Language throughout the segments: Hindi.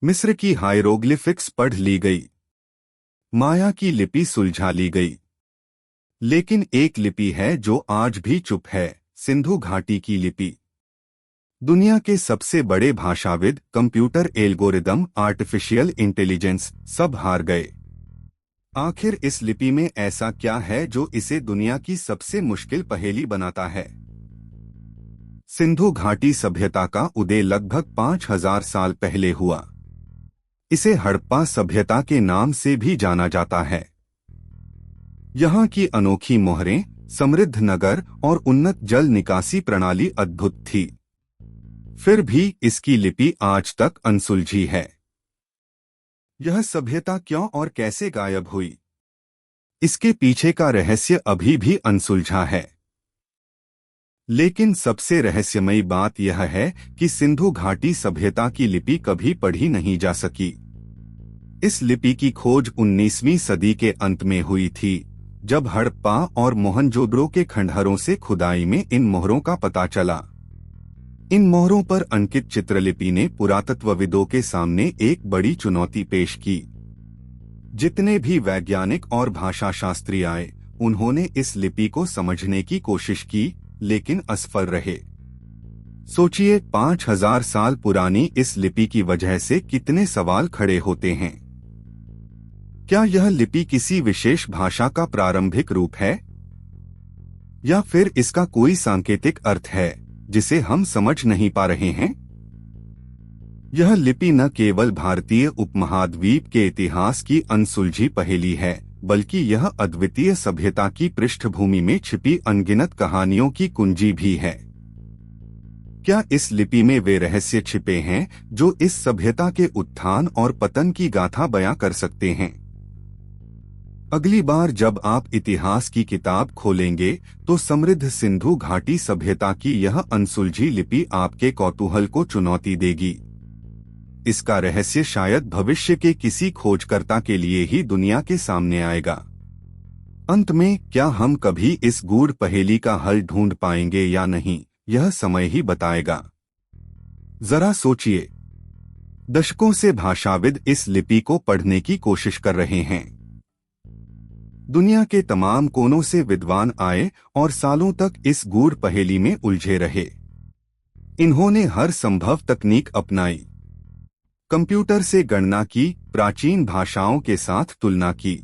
मिस्र की हायरोग्लिफिक्स पढ़ ली गई। माया की लिपि सुलझा ली गई। लेकिन एक लिपि है जो आज भी चुप है, सिंधु घाटी की लिपि। दुनिया के सबसे बड़े भाषाविद, कंप्यूटर एल्गोरिदम, आर्टिफिशियल इंटेलिजेंस सब हार गए। आखिर इस लिपि में ऐसा क्या है जो इसे दुनिया की सबसे मुश्किल पहेली बनाता है? सिंधु घाटी सभ्यता का उदय लगभग 5000 साल पहले हुआ। इसे हड़प्पा सभ्यता के नाम से भी जाना जाता है। यहाँ की अनोखी मोहरें, समृद्ध नगर और उन्नत जल निकासी प्रणाली अद्भुत थी। फिर भी इसकी लिपि आज तक अनसुलझी है। यह सभ्यता क्यों और कैसे गायब हुई? इसके पीछे का रहस्य अभी भी अनसुलझा है। लेकिन सबसे रहस्यमयी बात यह है कि सिंधु घाटी सभ्यता की लिपि कभी पढ़ी नहीं जा सकी। इस लिपि की खोज 19वीं सदी के अंत में हुई थी, जब हड़प्पा और मोहनजोदड़ो के खंडहरों से खुदाई में इन मोहरों का पता चला। इन मोहरों पर अंकित चित्रलिपि ने पुरातत्वविदों के सामने एक बड़ी चुनौती पेश की। जितने भी वैज्ञानिक और भाषाशास्त्री आए, उन्होंने इस लिपि को समझने की कोशिश की, लेकिन असफल रहे। सोचिए, 5000 साल पुरानी इस लिपि की वजह से कितने सवाल खड़े होते हैं। क्या यह लिपि किसी विशेष भाषा का प्रारंभिक रूप है, या फिर इसका कोई सांकेतिक अर्थ है जिसे हम समझ नहीं पा रहे हैं? यह लिपि न केवल भारतीय उपमहाद्वीप के इतिहास की अनसुलझी पहेली है, बल्कि यह अद्वितीय सभ्यता की पृष्ठभूमि में छिपी अनगिनत कहानियों की कुंजी भी है। क्या इस लिपि में वे रहस्य छिपे हैं जो इस सभ्यता के उत्थान और पतन की गाथा बयां कर सकते हैं? अगली बार जब आप इतिहास की किताब खोलेंगे, तो समृद्ध सिंधु घाटी सभ्यता की यह अनसुलझी लिपि आपके कौतूहल को चुनौती देगी। इसका रहस्य शायद भविष्य के किसी खोजकर्ता के लिए ही दुनिया के सामने आएगा। अंत में, क्या हम कभी इस गूढ़ पहेली का हल ढूंढ पाएंगे या नहीं, यह समय ही बताएगा। जरा सोचिए, दशकों से भाषाविद इस लिपि को पढ़ने की कोशिश कर रहे हैं। दुनिया के तमाम कोनों से विद्वान आए और सालों तक इस गूढ़ पहेली में उलझे रहे। इन्होंने हर संभव तकनीक अपनाई, कंप्यूटर से गणना की, प्राचीन भाषाओं के साथ तुलना की।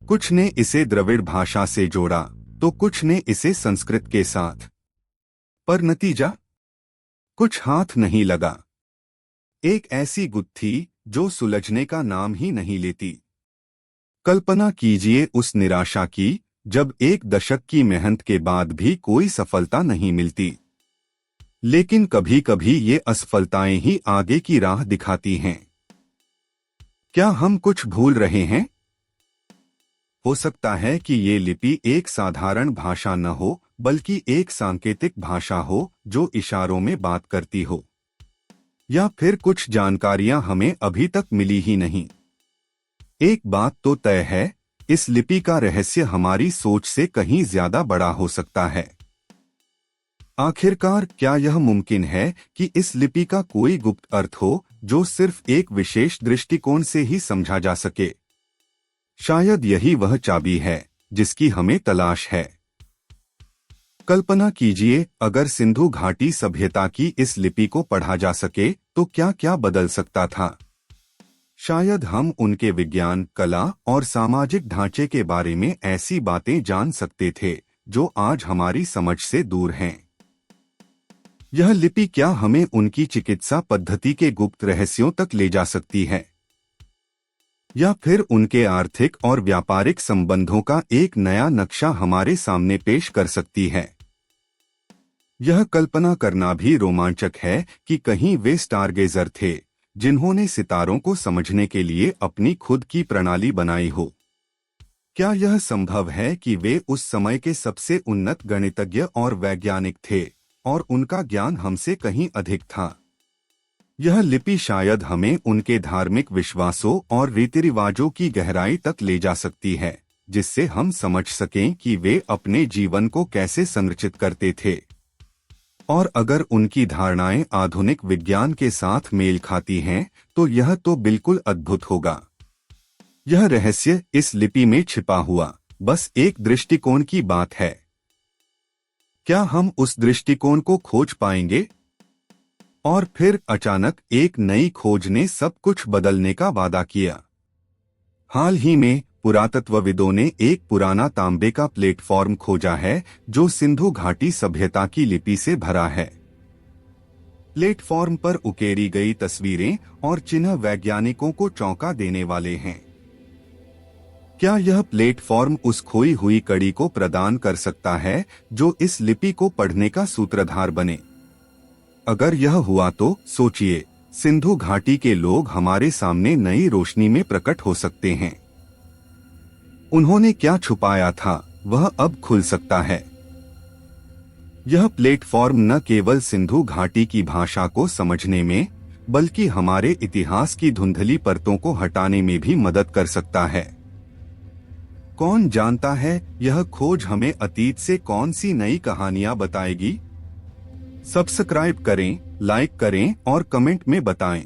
कुछ ने इसे द्रविड़ भाषा से जोड़ा, तो कुछ ने इसे संस्कृत के साथ। पर नतीजा? कुछ हाथ नहीं लगा। एक ऐसी गुत्थी जो सुलझने का नाम ही नहीं लेती। कल्पना कीजिए उस निराशा की, जब एक दशक की मेहनत के बाद भी कोई सफलता नहीं मिलती। लेकिन कभी कभी ये असफलताएं ही आगे की राह दिखाती हैं। क्या हम कुछ भूल रहे हैं? हो सकता है कि ये लिपि एक साधारण भाषा न हो, बल्कि एक सांकेतिक भाषा हो जो इशारों में बात करती हो। या फिर कुछ जानकारियां हमें अभी तक मिली ही नहीं। एक बात तो तय है, इस लिपि का रहस्य हमारी सोच से कहीं ज्यादा बड़ा हो सकता है। आखिरकार, क्या यह मुमकिन है कि इस लिपि का कोई गुप्त अर्थ हो जो सिर्फ एक विशेष दृष्टिकोण से ही समझा जा सके? शायद यही वह चाबी है जिसकी हमें तलाश है। कल्पना कीजिए, अगर सिंधु घाटी सभ्यता की इस लिपि को पढ़ा जा सके तो क्या क्या बदल सकता था। शायद हम उनके विज्ञान, कला और सामाजिक ढांचे के बारे में ऐसी बातें जान सकते थे जो आज हमारी समझ से दूर हैं। यह लिपि क्या हमें उनकी चिकित्सा पद्धति के गुप्त रहस्यों तक ले जा सकती है, या फिर उनके आर्थिक और व्यापारिक संबंधों का एक नया नक्शा हमारे सामने पेश कर सकती है। यह कल्पना करना भी रोमांचक है कि कहीं वे स्टारगेजर थे जिन्होंने सितारों को समझने के लिए अपनी खुद की प्रणाली बनाई हो। क्या यह संभव है कि वे उस समय के सबसे उन्नत गणितज्ञ और वैज्ञानिक थे और उनका ज्ञान हमसे कहीं अधिक था? यह लिपि शायद हमें उनके धार्मिक विश्वासों और रीति रिवाजों की गहराई तक ले जा सकती है, जिससे हम समझ सकें कि वे अपने जीवन को कैसे संरचित करते थे। और अगर उनकी धारणाएं आधुनिक विज्ञान के साथ मेल खाती हैं, तो यह तो बिल्कुल अद्भुत होगा। यह रहस्य इस लिपि में छिपा हुआ बस एक दृष्टिकोण की बात है। क्या हम उस दृष्टिकोण को खोज पाएंगे? और फिर अचानक एक नई खोज ने सब कुछ बदलने का वादा किया। हाल ही में पुरातत्वविदों ने एक पुराना तांबे का प्लेटफॉर्म खोजा है जो सिंधु घाटी सभ्यता की लिपि से भरा है। प्लेटफॉर्म पर उकेरी गई तस्वीरें और चिन्ह वैज्ञानिकों को चौंका देने वाले हैं। क्या यह प्लेटफॉर्म उस खोई हुई कड़ी को प्रदान कर सकता है जो इस लिपि को पढ़ने का सूत्रधार बने? अगर यह हुआ तो सोचिए, सिंधु घाटी के लोग हमारे सामने नई रोशनी में प्रकट हो सकते हैं। उन्होंने क्या छुपाया था वह अब खुल सकता है। यह प्लेटफॉर्म न केवल सिंधु घाटी की भाषा को समझने में, बल्कि हमारे इतिहास की धुंधली परतों को हटाने में भी मदद कर सकता है। कौन जानता है यह खोज हमें अतीत से कौन सी नई कहानियां बताएगी? सब्सक्राइब करें, लाइक करें और कमेंट में बताएं।